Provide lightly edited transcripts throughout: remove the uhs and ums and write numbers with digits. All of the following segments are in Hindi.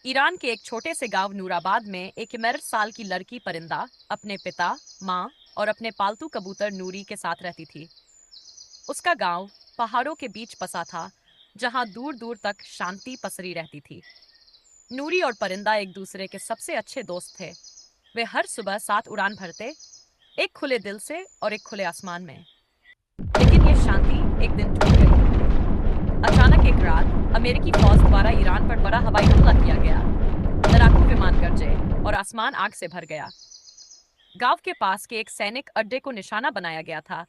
ईरान के एक छोटे से गांव नूराबाद में एक 11 साल की लड़की परिंदा अपने पिता, माँ और अपने पालतू कबूतर नूरी के साथ रहती थी। उसका गांव पहाड़ों के बीच बसा था, जहां दूर दूर तक शांति पसरी रहती थी। नूरी और परिंदा एक दूसरे के सबसे अच्छे दोस्त थे। वे हर सुबह साथ उड़ान भरते, एक खुले दिल से और एक खुले आसमान में। लेकिन ये शांति एक दिन टूट गई। अचानक एक रात अमेरिकी फौज द्वारा ईरान पर बड़ा हवाई हमला किया गया। लड़ाकू विमान गरजे और आसमान आग से भर गया। गांव के पास के एक सैनिक अड्डे को निशाना बनाया गया था,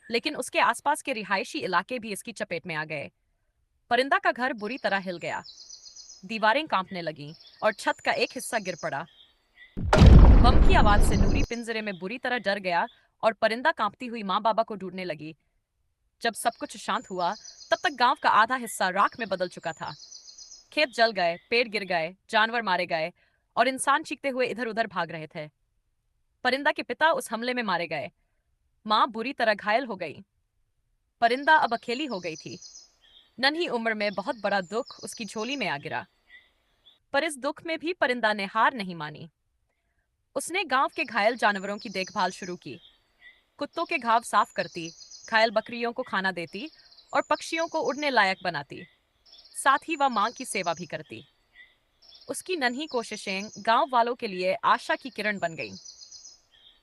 लेकिन उसके आसपास के रिहायशी इलाके भी इसकी चपेट में आ गए। परिंदा का घर बुरी तरह हिल गया। दीवारें कांपने लगीं और छत का एक हिस्सा गिर पड़ा। बम की आवाज से नूरी पिंजरे में बुरी तरह डर गया और परिंदा कांपती हुई माँ बाबा को ढूंढने लगी। जब सब कुछ शांत हुआ, तब तक गांव का आधा हिस्सा राख में बदल चुका था। खेत जल गए, पेड़ गिर गए, जानवर मारे गए और इंसान चीखते हुए इधर उधर भाग रहे थे। परिंदा के पिता उस हमले में मारे गए। माँ बुरी तरह घायल हो गई। परिंदा अब अकेली हो गई थी। नन्ही उम्र में बहुत बड़ा दुख उसकी झोली में आ गिरा। पर इस दुख में भी परिंदा ने हार नहीं मानी। उसने गांव के घायल जानवरों की देखभाल शुरू की। कुत्तों के घाव साफ करती, घायल बकरियों को खाना देती और पक्षियों को उड़ने लायक बनाती। साथ ही वह मां की सेवा भी करती। उसकी नन्ही कोशिशें गांव वालों के लिए आशा की किरण बन गईं।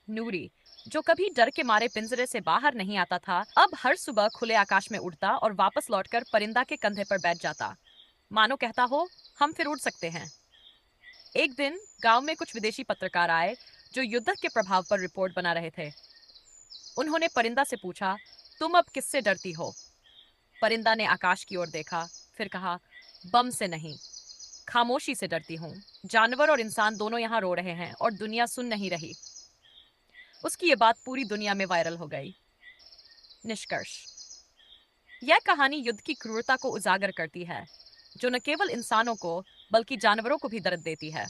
नूरी, जो कभी डर के मारे पिंजरे से बाहर नहीं आता था, अब हर सुबह खुले आकाश में उड़ता और वापस लौटकर परिंदा के कंधे पर बैठ जाता, मानो कहता हो, हम फिर उड़ सकते हैं। एक दिन गांव में कुछ विदेशी पत्रकार आए, जो युद्ध के प्रभाव पर रिपोर्ट बना रहे थे। उन्होंने परिंदा से पूछा, तुम अब किससे डरती हो? परिंदा ने आकाश की ओर देखा, फिर कहा, बम से नहीं, खामोशी से डरती हूँ। जानवर और इंसान दोनों यहाँ रो रहे हैं और दुनिया सुन नहीं रही। उसकी ये बात पूरी दुनिया में वायरल हो गई। निष्कर्ष, यह कहानी युद्ध की क्रूरता को उजागर करती है, जो न केवल इंसानों को बल्कि जानवरों को भी दर्द देती है।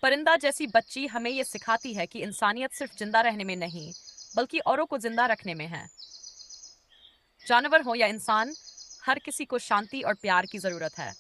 परिंदा जैसी बच्ची हमें यह सिखाती है कि इंसानियत सिर्फ जिंदा रहने में नहीं, बल्कि औरों को जिंदा रखने में है। जानवर हो या इंसान, हर किसी को शांति और प्यार की जरूरत है।